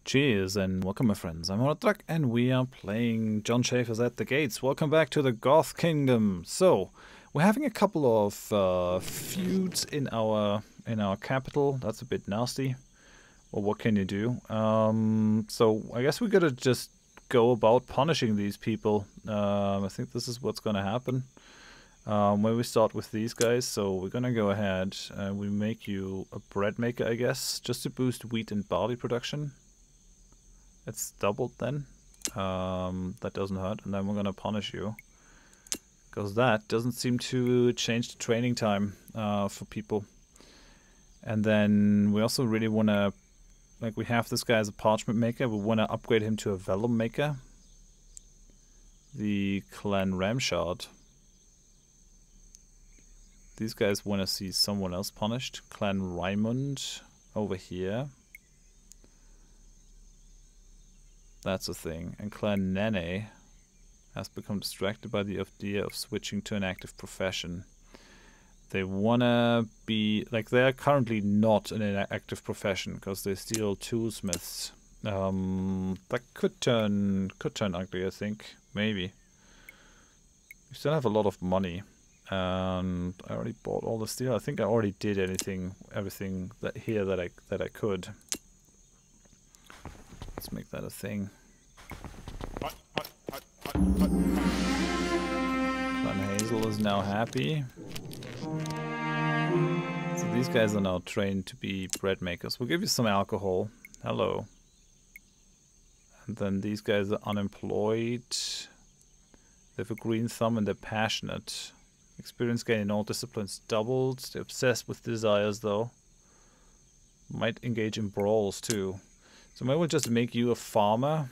Cheers and welcome, my friends. I'm Horath, and we are playing Jon Shafer's at the Gates. Welcome back to the Goth Kingdom. So, we're having a couple of feuds in our capital. That's a bit nasty. Well, what can you do? So I guess we gotta just go about punishing these people. I think this is what's gonna happen. When we start with these guys, so we're gonna go ahead and we make you a bread maker, I guess, just to boost wheat and barley production. It's doubled then. That doesn't hurt, and then we're gonna punish you because that doesn't seem to change the training time for people. And then we also really wanna, like, we have this guy as a parchment maker. We wanna upgrade him to a vellum maker. The clan Ramshard. These guys want to see someone else punished. Clan Raimund over here. That's a thing. And Clan Nene has become distracted by the idea of switching to an active profession. They want to be, like, they're currently not in an active profession because they steal toolsmiths. That could turn ugly, I think. Maybe. We still have a lot of money. And I already bought all the steel. I think I already did everything that here that I could. Let's make that a thing. Clan Hazel is now happy. So these guys are now trained to be bread makers. We'll give you some alcohol. Hello. And then these guys are unemployed. They have a green thumb and they're passionate. Experience gain in all disciplines doubled. They're obsessed with desires, though. Might engage in brawls, too. So maybe we'll just make you a farmer,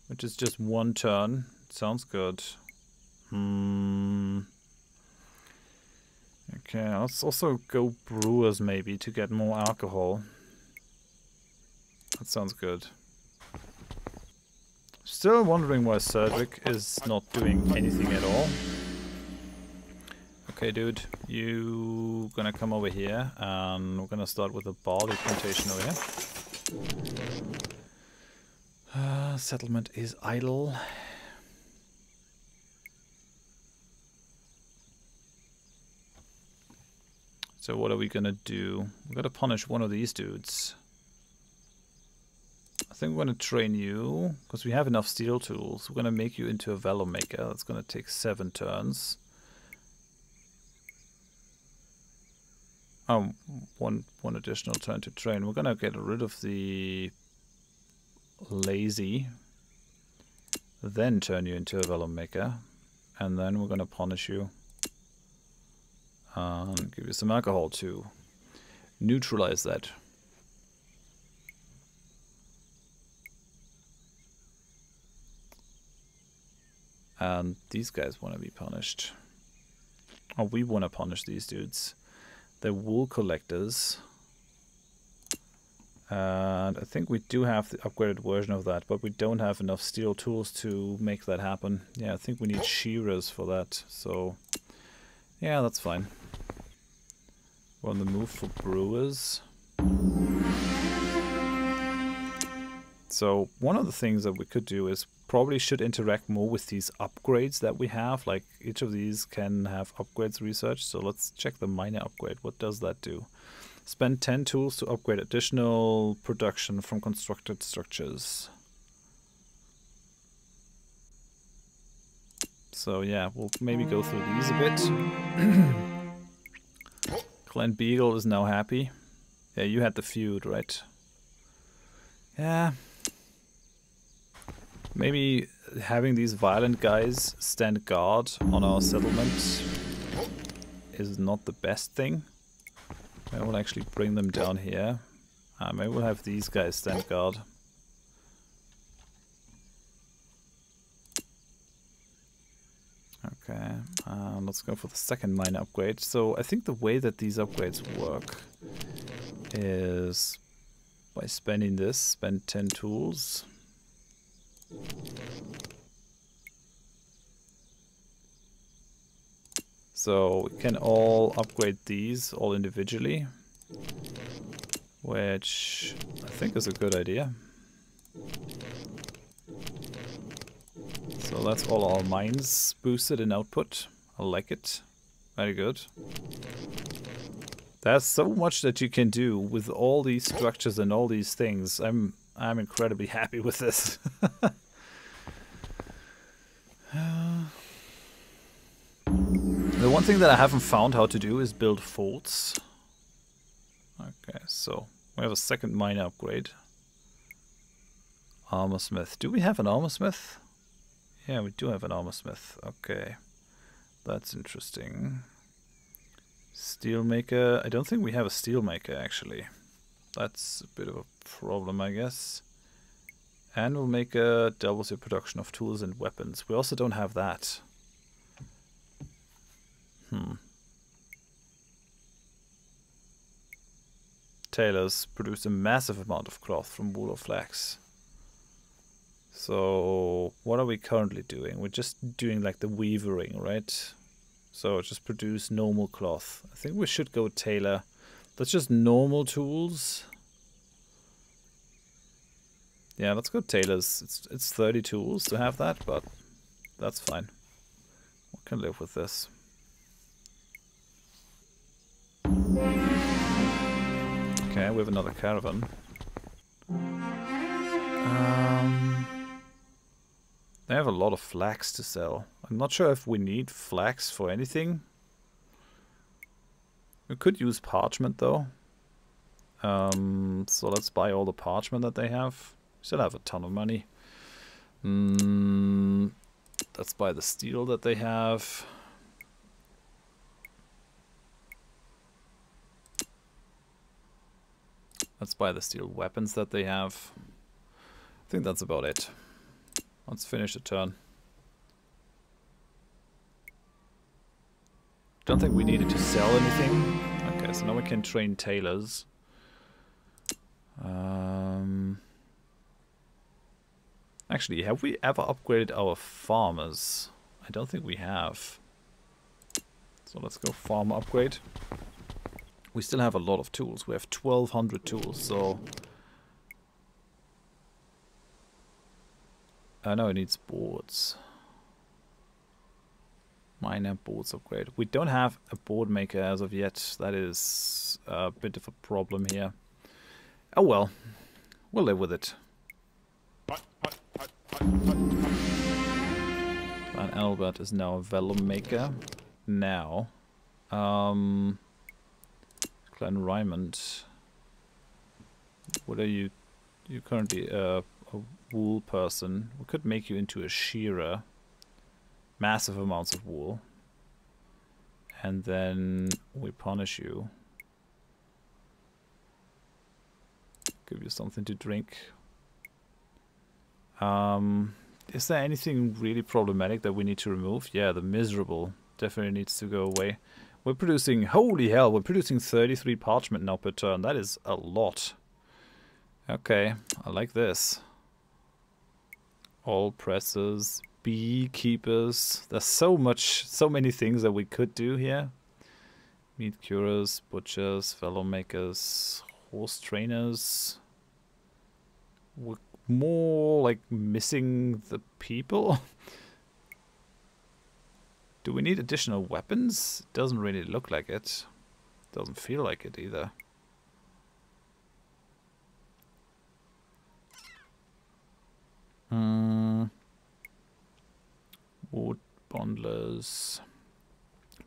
which is just one turn. Sounds good. Okay, let's also go brewers, maybe, to get more alcohol. That sounds good. Still wondering why Cedric is not doing anything at all. Okay, dude, you gonna come over here, and we're gonna start with a barley plantation over here. Settlement is idle. So what are we gonna do? We're gonna punish one of these dudes. I think we're gonna train you, because we have enough steel tools. We're gonna make you into a vellum maker. That's gonna take 7 turns. Oh, one additional turn to train. We're gonna get rid of the lazy, then turn you into a vellum maker, and then we're gonna punish you and give you some alcohol to neutralize that. And these guys want to be punished. Oh, we want to punish these dudes. They're wool collectors. And I think we do have the upgraded version of that, but we don't have enough steel tools to make that happen. Yeah, I think we need shearers for that. So, yeah, that's fine. We're on the move for brewers. So, one of the things that we could do is probably should interact more with these upgrades that we have. Like, each of these can have upgrades researched. So let's check the minor upgrade. What does that do? Spend 10 tools to upgrade additional production from constructed structures. So yeah, we'll maybe go through these a bit. Clan Beagle is now happy. Yeah, you had the feud, right? Yeah. Maybe having these violent guys stand guard on our settlement is not the best thing. Maybe we'll actually bring them down here. Maybe we'll have these guys stand guard. Okay, let's go for the second minor upgrade. So I think the way that these upgrades work is by spending this, spend 10 tools. So we can all upgrade these all individually. which I think is a good idea. So that's all our mines boosted in output. I like it. Very good. There's so much that you can do with all these structures and all these things. I'm incredibly happy with this. The one thing that I haven't found how to do is build forts. Okay, so we have a second mine upgrade. Armorsmith. Do we have an armorsmith? Yeah, we do have an armorsmith. Okay, that's interesting. Steelmaker. I don't think we have a steelmaker actually. That's a bit of a problem, I guess. And we'll make a doubles your production of tools and weapons. We also don't have that. Tailors produce a massive amount of cloth from wool or flax. So what are we currently doing? We're just doing like the weavering, right? So just produce normal cloth. I think we should go tailor. That's just normal tools. Yeah, let's go tailors. It's 30 tools to have that, but that's fine. We can live with this. Okay, we have another caravan. They have a lot of flax to sell. I'm not sure if we need flax for anything. We could use parchment though. So let's buy all the parchment that they have. We still have a ton of money. Let's buy the steel that they have. Let's buy the steel weapons that they have. I think that's about it. Let's finish the turn. Don't think we needed to sell anything. Okay, so now we can train tailors. Actually, have we ever upgraded our farmers? I don't think we have. So let's go farm upgrade. We still have a lot of tools. We have 1,200 tools, so... I know it needs boards. Minor boards upgrade. We don't have a board maker as of yet. That is a bit of a problem here. Oh well. We'll live with it. Clan Albert is now a vellum maker. Now. Clan Raymond. What are you? You're currently a wool person. We could make you into a shearer. Massive amounts of wool. And then we punish you. Give you something to drink. Is there anything really problematic that we need to remove? Yeah, the miserable definitely needs to go away. We're producing, holy hell, we're producing 33 parchment now per turn. That is a lot. Okay, I like this. All presses, beekeepers. There's so many things that we could do here. Meat curers, butchers, fellow makers, horse trainers. We're more like missing the people. Do we need additional weapons? It doesn't really look like it. Doesn't feel like it either. Wood bondlers,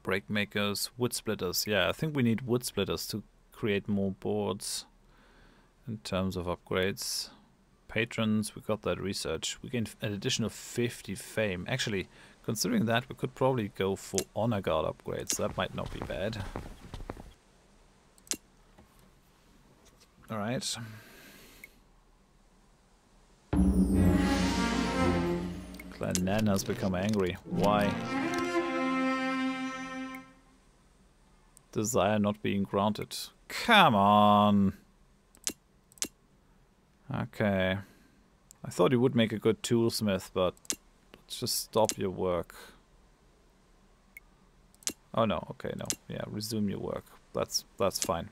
break makers, wood splitters. Yeah, I think we need wood splitters to create more boards in terms of upgrades. Patrons, we got that research. We gained an additional 50 fame. Actually, considering that, we could probably go for honor guard upgrades. That might not be bad. Alright. Clan Nan has become angry. Why? Desire not being granted. Come on! Okay. I thought you would make a good toolsmith, but let's just stop your work. Oh no, okay, no. Yeah, resume your work. That's fine.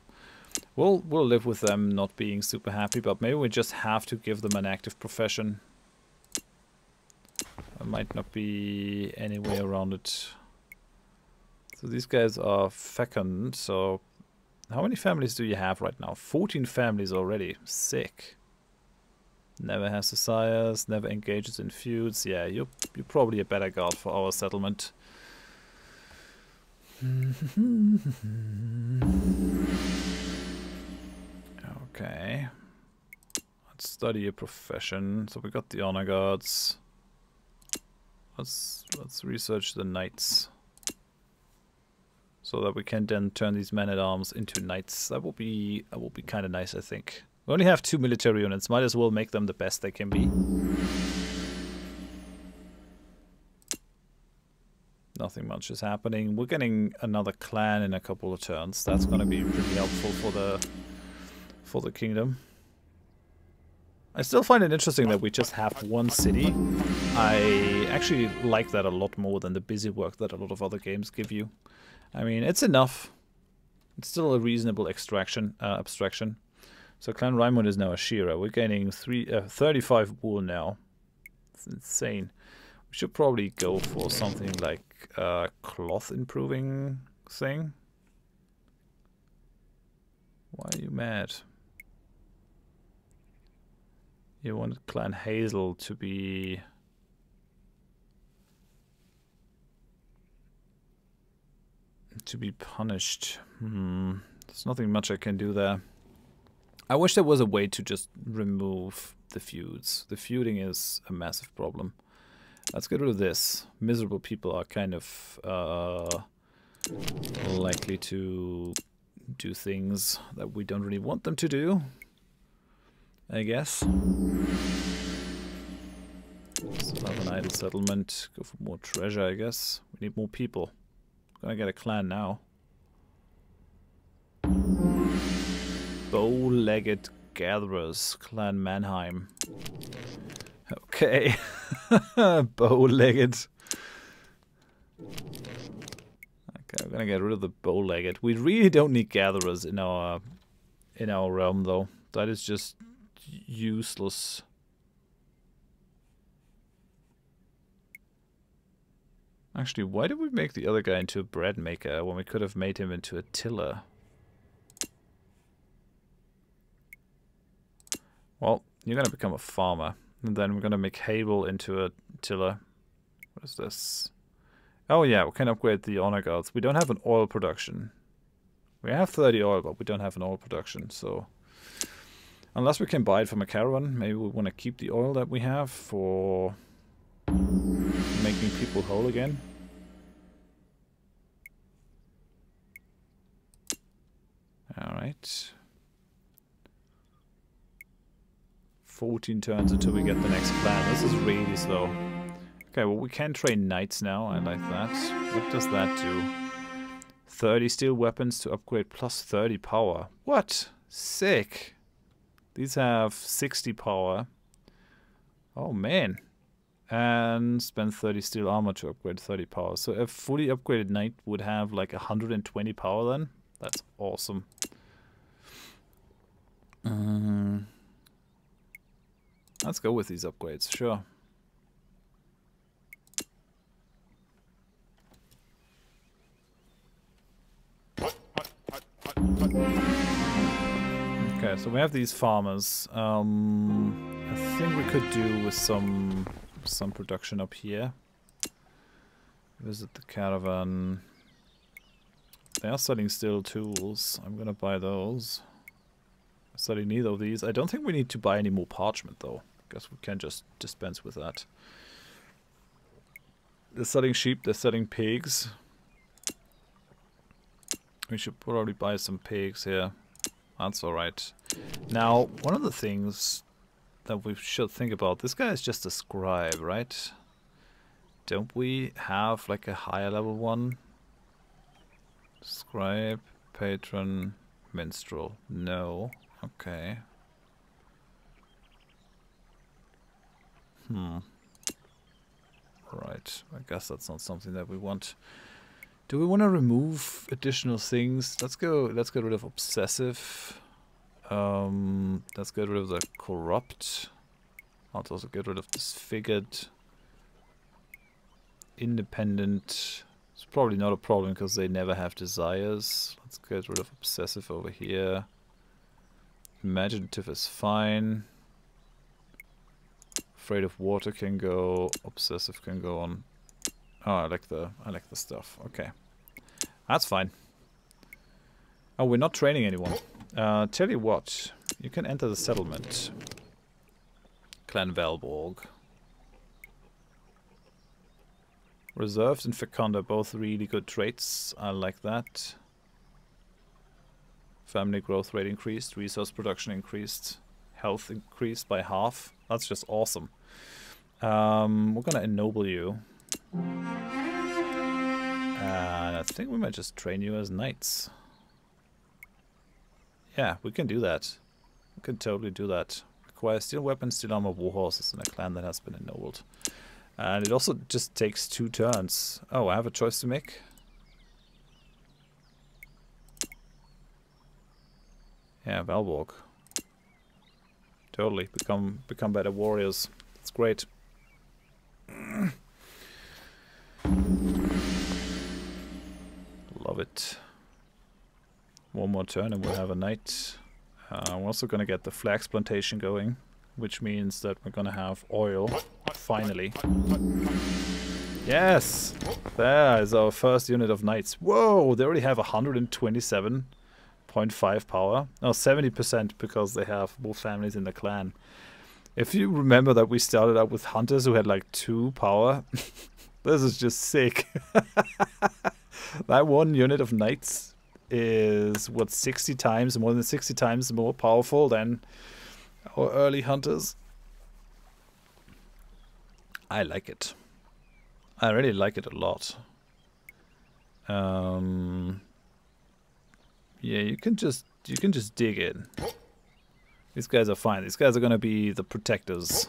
We'll live with them not being super happy, but maybe we just have to give them an active profession. There might not be any way around it. So these guys are fecund, so how many families do you have right now? 14 families already. Sick. Never has sires, never engages in feuds. Yeah, you're probably a better god for our settlement. Okay. Let's study your profession. So we got the honor guards. Let's research the knights. So that we can then turn these men-at-arms into knights. That will be kind of nice, I think. We only have 2 military units. Might as well make them the best they can be. Nothing much is happening. We're getting another clan in a couple of turns. That's going to be pretty helpful for the kingdom. I still find it interesting that we just have one city. I actually like that a lot more than the busy work that a lot of other games give you. I mean, it's enough. It's still a reasonable abstraction. So Clan Raimund is now a Shira. We're gaining 35 wool now. It's insane. We should probably go for something like a cloth improving thing. Why are you mad? You want Clan Hazel to be... punished. There's nothing much I can do there. I wish there was a way to just remove the feuds. The feuding is a massive problem. Let's get rid of this. Miserable people are kind of likely to do things that we don't really want them to do, I guess. Still have an idle settlement. Go for more treasure, I guess. We need more people. Gonna get a clan now. Bow-legged gatherers, Clan Mannheim. Okay. Bow-legged. Okay, we're gonna get rid of the bow-legged. We really don't need gatherers in our realm, though. That is just useless. Actually, why did we make the other guy into a bread maker when we could have made him into a tiller? Well, you're gonna become a farmer. And then we're gonna make Hable into a tiller. What is this? Oh yeah, we can upgrade the honor guards. We don't have an oil production. We have 30 oil, but we don't have an oil production, so... Unless we can buy it from a caravan, maybe we want to keep the oil that we have for... making people whole again. Alright. 14 turns until we get the next clan. This is really slow. Okay, well we can train knights now. I like that. What does that do? 30 steel weapons to upgrade plus 30 power. What? Sick. These have 60 power. Oh man. And spend 30 steel armor to upgrade 30 power. So a fully upgraded knight would have like 120 power then. That's awesome. Let's go with these upgrades, sure. Okay, so we have these farmers. I think we could do with some production up here. Visit the caravan. They are selling steel tools. I'm gonna buy those. I'm selling neither of these. I don't think we need to buy any more parchment though. Guess we can just dispense with that. They're selling sheep, they're selling pigs. We should probably buy some pigs here. That's alright. Now, one of the things that we should think about, this guy is just a scribe, right? Don't we have like a higher level one? Scribe, patron, minstrel. No. Okay. Right. I guess that's not something that we want. Do we want to remove additional things? Let's get rid of obsessive. Let's get rid of the corrupt. Let's also get rid of disfigured. Independent. It's probably not a problem because they never have desires. Let's get rid of obsessive over here. Imaginative is fine. Afraid of water can go. Obsessive can go on. Oh, I like the stuff. Okay, that's fine. Oh, we're not training anyone. Tell you what, you can enter the settlement. Clan Valborg. Reserved and Fecunda, both really good traits. I like that. Family growth rate increased, resource production increased, health increased by half. That's just awesome. We're gonna ennoble you. And I think we might just train you as knights. Yeah, we can do that. We can totally do that. Acquire steel weapons, steel armor, war horses in a clan that has been ennobled. And it also just takes 2 turns. Oh, I have a choice to make? Yeah, Valborg. Totally. Become better warriors. It's great. Love it. One more turn and we'll have a knight. We're also going to get the flax plantation going, which means that we're going to have oil, finally. Yes! There is our first unit of knights. Whoa! They already have 127.5 power. No, 70% because they have more families in the clan. If you remember that we started out with hunters who had like 2 power, this is just sick. That one unit of knights is, what, 60 times, more than 60 times more powerful than our early hunters. I like it. I really like it a lot. Yeah, you can just dig in. These guys are fine. These guys are gonna be the protectors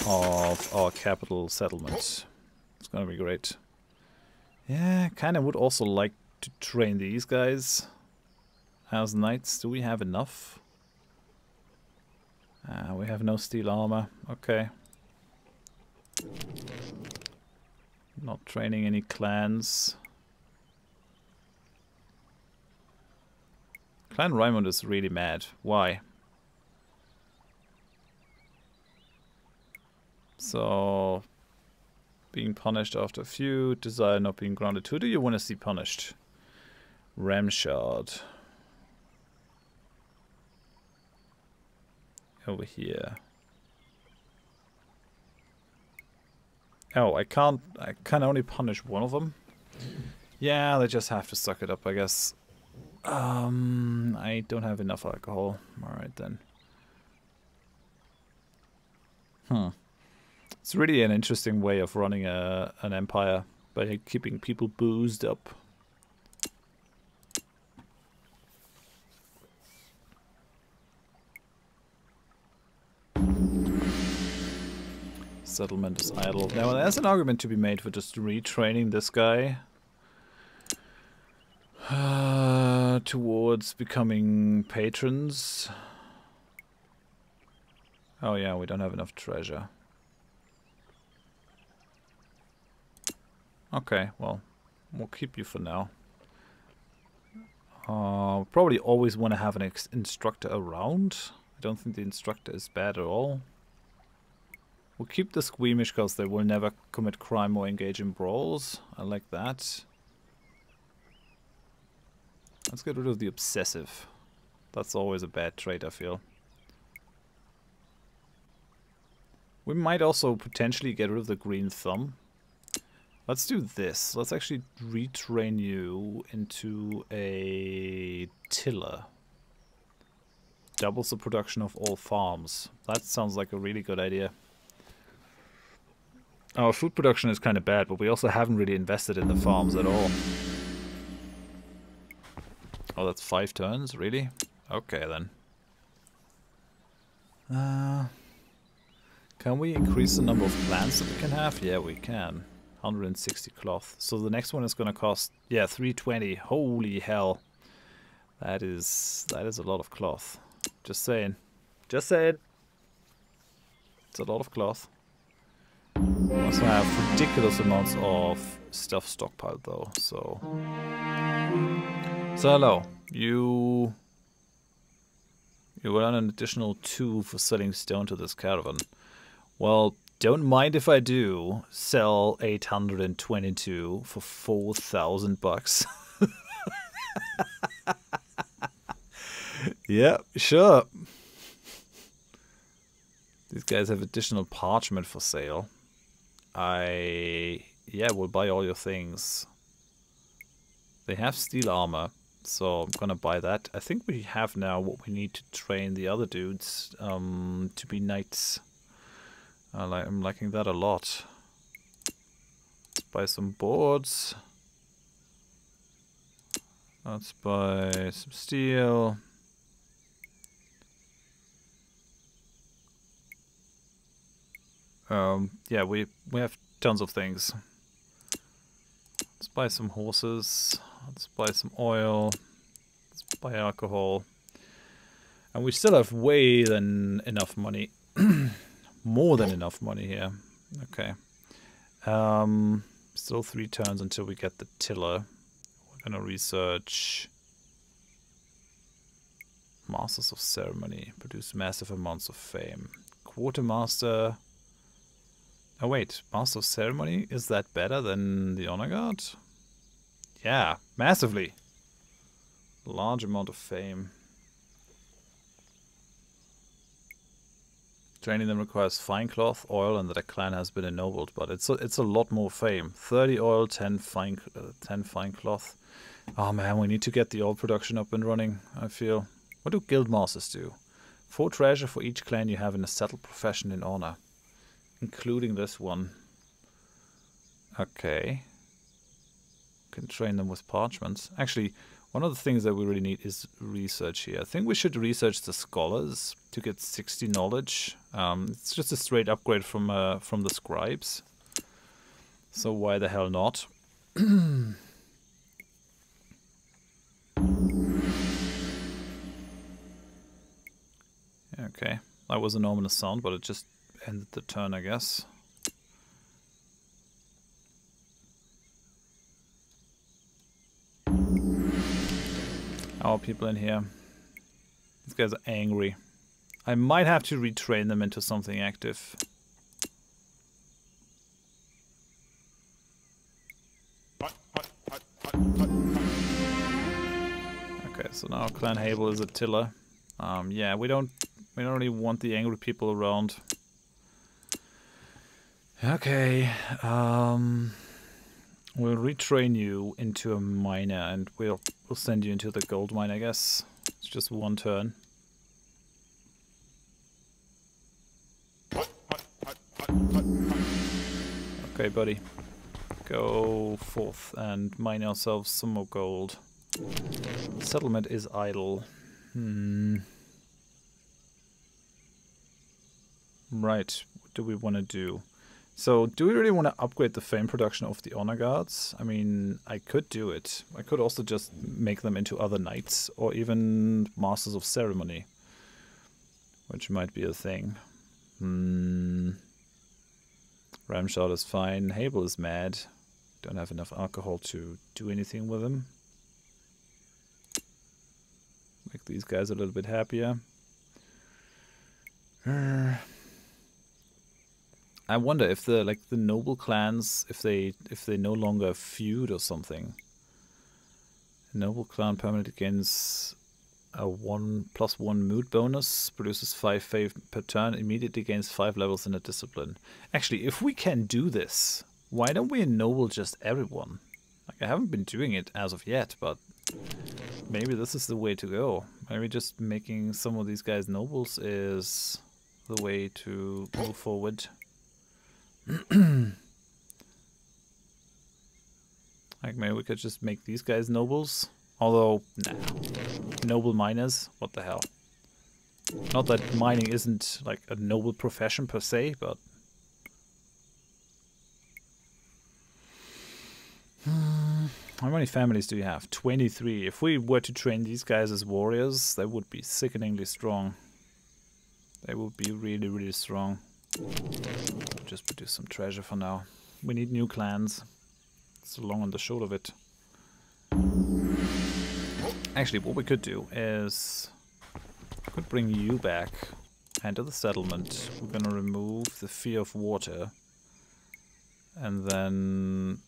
of our capital settlement. It's gonna be great. Yeah, kinda would also like to train these guys as knights. Do we have enough? We have no steel armor. Okay. Not training any clans. Clan Raimund is really mad. Why? So, being punished after a feud, desire not being grounded. Who do you want to see punished? Ramshard. Over here. Oh, I can only punish one of them. Yeah, they just have to suck it up, I guess. I don't have enough alcohol. Alright then. It's really an interesting way of running an empire by keeping people boozed up. Settlement is idle. Now there's an argument to be made for just retraining this guy towards becoming patrons. Oh yeah, we don't have enough treasure. Okay, well, we'll keep you for now. Probably always want to have an instructor around. I don't think the instructor is bad at all. We'll keep the squeamish because they will never commit crime or engage in brawls. I like that. Let's get rid of the obsessive. That's always a bad trait, I feel. We might also potentially get rid of the green thumb. Let's do this. Let's actually retrain you into a tiller. Doubles the production of all farms. That sounds like a really good idea. Our food production is kind of bad, but we also haven't really invested in the farms at all. Oh, that's 5 turns? Really? Okay, then. Can we increase the number of clans that we can have? Yeah, we can. 160 cloth. So the next one is gonna cost, yeah, 320. Holy hell. That is a lot of cloth. Just saying. Just saying. It's a lot of cloth. We also have ridiculous amounts of stuff stockpiled though, so... So hello. You will earn an additional 2 for selling stone to this caravan. Well, don't mind if I do. Sell 822 for 4,000 bucks. Yeah, sure. These guys have additional parchment for sale. Yeah, we'll buy all your things. They have steel armor, so I'm gonna buy that. I think we have now what we need to train the other dudes to be knights. I'm liking that a lot. Let's buy some boards. Let's buy some steel. Yeah, we have tons of things. Let's buy some horses. Let's buy some oil. Let's buy alcohol. And we still have way than enough money. More than enough money here. Okay. Still 3 turns until we get the tiller. We're gonna research Masters of Ceremony. Produce massive amounts of fame. Quartermaster. Oh wait, Master of Ceremony? Is that better than the Honor Guard? Yeah, massively. Large amount of fame. Training them requires fine cloth, oil, and that a clan has been ennobled, but it's a lot more fame. 30 oil, 10 fine cloth. Oh man, we need to get the oil production up and running, I feel. What do guild masters do? 4 treasure for each clan you have in a settled profession in honor. Including this one. Okay. Can train them with parchments. Actually, one of the things that we really need is research here. I think we should research the scholars to get 60 knowledge. It's just a straight upgrade from the scribes. So why the hell not? Okay, that was an ominous sound, but it just ended the turn, I guess. How are people in here? These guys are angry. I might have to retrain them into something active. Okay, so now Clan Hable is a tiller. Yeah, we don't really want the angry people around. Okay, we'll retrain you into a miner, and we'll send you into the gold mine, I guess. It's just 1 turn. Okay, buddy. Go forth and mine ourselves some more gold. Settlement is idle. Right, what do we want to do? So, do we really want to upgrade the fame production of the honor guards? I mean, I could do it. I could also just make them into other knights, or even masters of ceremony, which might be a thing. Ramshot is fine. Hable is mad. Don't have enough alcohol to do anything with him. Make these guys a little bit happier. I wonder if the noble clans, if they no longer feud or something. A noble clan permanently gains a 1+1 mood bonus, produces 5 fame per turn, immediately gains 5 levels in a discipline. Actually, if we can do this, why don't we ennoble just everyone? Like, I haven't been doing it as of yet, but maybe this is the way to go. Maybe just making some of these guys nobles is the way to move forward. Like, maybe we could just make these guys nobles. Although, nah. Noble miners? What the hell? Not that mining isn't, like, a noble profession per se, but... How many families do you have? 23. If we were to train these guys as warriors, they would be sickeningly strong. They would be really, really strong. Just produce some treasure for now. We need new clans. It's long on the short of it. Actually, what we could do is... we could bring you back. Enter the settlement. We're gonna remove the fear of water. And then...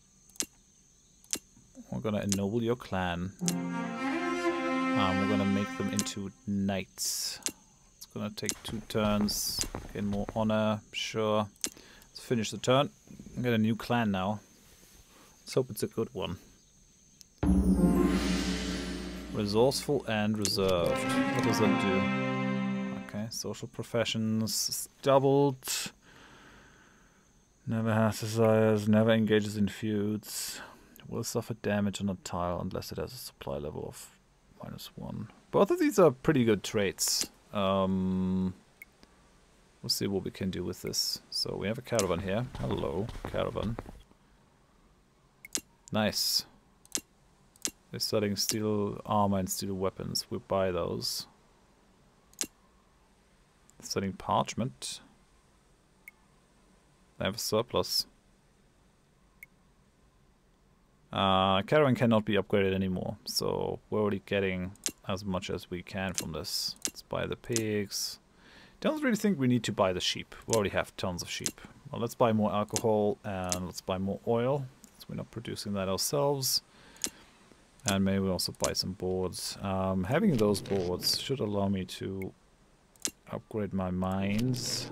we're gonna ennoble your clan. We're gonna make them into knights. It's gonna take 2 turns. Gain more honor, sure. Let's finish the turn. We got a new clan now. Let's hope it's a good one. Resourceful and reserved. What does that do? Okay, social professions doubled. Never has desires, never engages in feuds. Will suffer damage on a tile unless it has a supply level of -1. Both of these are pretty good traits. We'll see what we can do with this. So we have a caravan here. Hello, caravan. Nice. They're selling steel armor and steel weapons. We'll buy those. Selling parchment. They have a surplus. Caravan cannot be upgraded anymore, so we're already getting as much as we can from this. Let's buy the pigs. Don't really think we need to buy the sheep. We already have tons of sheep. Well, let's buy more alcohol and let's buy more oil. So we're not producing that ourselves. And maybe we'll also buy some boards. Having those boards should allow me to upgrade my mines.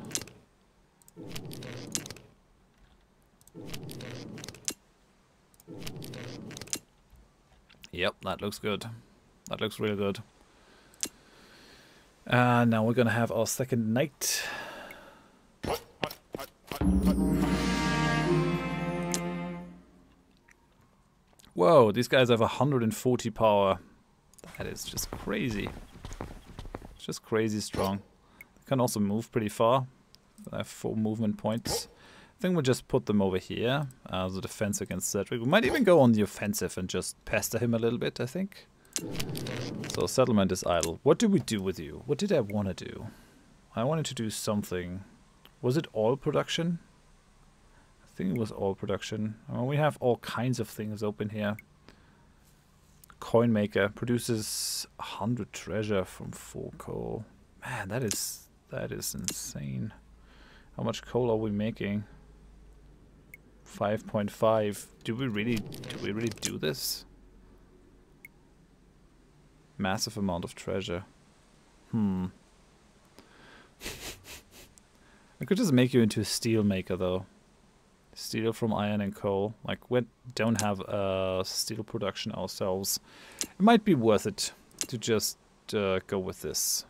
Yep, that looks good. That looks really good. Now we're gonna have our second knight. Whoa, these guys have 140 power. That is just crazy. It's just crazy strong. They can also move pretty far. They have 4 movement points. I think we'll just put them over here as a defense against Cedric. We might even go on the offensive and just pester him a little bit, I think. So settlement is idle. What do we do with you? What did I want to do? I wanted to do something. Was it oil production? I think it was oil production. Well, we have all kinds of things open here. Coin maker produces 100 treasure from 4 coal. Man, that is insane. How much coal are we making? 5.5. Do we really do this? Massive amount of treasure. I could just make you into a steel maker though. Steel from iron and coal. Like, we don't have steel production ourselves. It might be worth it to just go with this.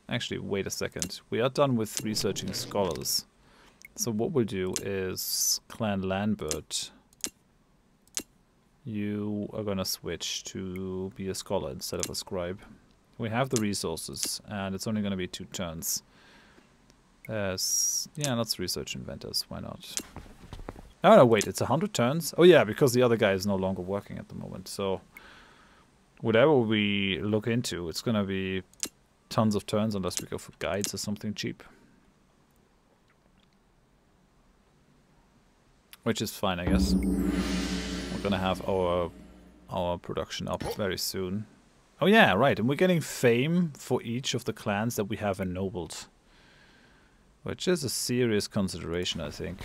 Actually, wait a second. We are done with researching scholars. So what we'll do is Clan Lambert. You are gonna switch to be a scholar instead of a scribe. We have the resources, and it's only gonna be 2 turns. Yeah, let's research inventors. Why not? Oh no, wait, it's 100 turns? Oh yeah, because the other guy is no longer working at the moment. So whatever we look into, it's gonna be tons of turns unless we go for guides or something cheap. Which is fine, I guess. We're gonna have our production up very soon. Oh yeah, right, and we're getting fame for each of the clans that we have ennobled. Which is a serious consideration, I think.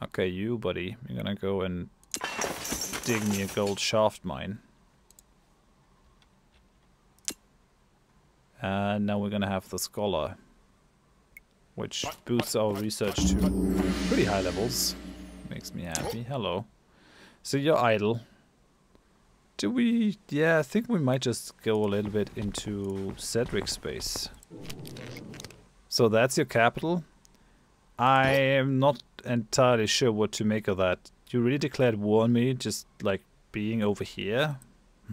Okay, you, buddy, you're gonna go and dig me a gold shaft mine. And now we're gonna have the scholar, which boosts our research to pretty high levels. Makes me happy. Hello. So you're idle. Do we... yeah, I think we might just go a little bit into Cedric space. So that's your capital? I am not entirely sure what to make of that. You really declared war on me, just like being over here?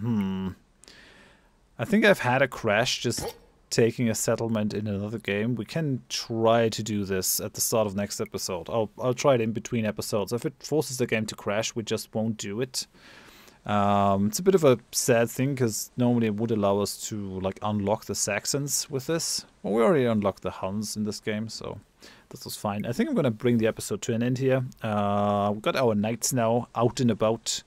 I think I've had a crash just taking a settlement in another game. We can try to do this at the start of next episode. I'll try it in between episodes. If it forces the game to crash, we just won't do it. It's a bit of a sad thing, because normally it would allow us to like unlock the Saxons with this. Well, we already unlocked the Huns in this game, so this was fine. I think I'm going to bring the episode to an end here. We've got our knights now out and about.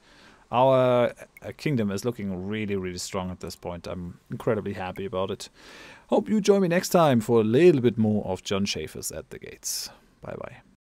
Our kingdom is looking really, really strong at this point. I'm incredibly happy about it. Hope you join me next time for a little bit more of Jon Shafer's at the Gates. Bye-bye.